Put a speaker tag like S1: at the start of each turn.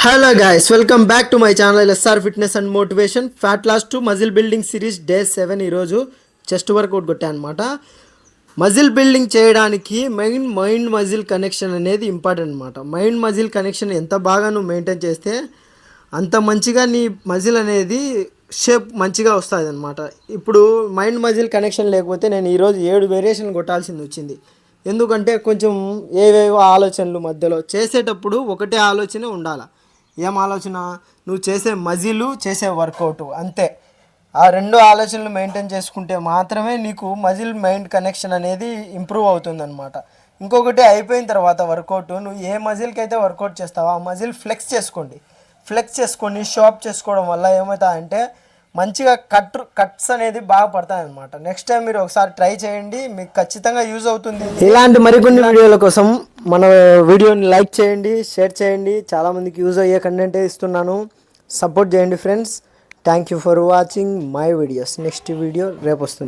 S1: Hello guys, welcome back to my channel SR fitness and motivation. Fat loss to muscle building series day 7. ఈరోజు chest workout కొట్టా అనమాట. Muscle building చేయడానికి mind muscle connection అనేది important అనమాట. Mind muscle connection ఎంత బాగా నువ్వు maintain చేస్తే అంత మంచిగా నీ మజిల్ అనేది షేప్ మంచిగా వస్తుంది అనమాట. ఇప్పుడు మైండ్ మజిల్ కనెక్షన్ లేకపోతే నేను ఈరోజు 7 వేరియేషన్ కొట్టాల్సింది వచ్చింది. ఎందుకంటే కొంచెం ఏవేవో ఆలోచనలు మధ్యలో చేసేటప్పుడు ఒకటే ఆలోచన ఉండాలి. ఏం ఆలోచన? నువ్వు చేసే మజిలు, చేసే వర్కౌట్, అంతే. ఆ రెండు ఆలోచనలు మెయింటైన్ చేసుకుంటే మాత్రమే నీకు మజిల్ మైండ్ కనెక్షన్ అనేది ఇంప్రూవ్ అవుతుందన్నమాట. ఇంకొకటి అయిపోయిన తర్వాత వర్కౌట్, నువ్వు ఏ మజిల్కి అయితే వర్కౌట్ చేస్తావో ఆ మజిల్ ఫ్లెక్స్ చేసుకొని షాప్ చేసుకోవడం వల్ల ఏమవుతాయంటే మంచిగా కట్స్ అనేది బాగా పడతాయి అనమాట. నెక్స్ట్ టైం మీరు ఒకసారి ట్రై చేయండి, మీకు ఖచ్చితంగా యూజ్ అవుతుంది. ఇలాంటి మరికొన్ని వీడియోల కోసం మన వీడియోని లైక్ చేయండి, షేర్ చేయండి. చాలామందికి యూజ్ అయ్యే కంటెంటే ఇస్తున్నాను. సపోర్ట్ చేయండి friends. Thank you for watching my videos. Next video రేపు వస్తుంది.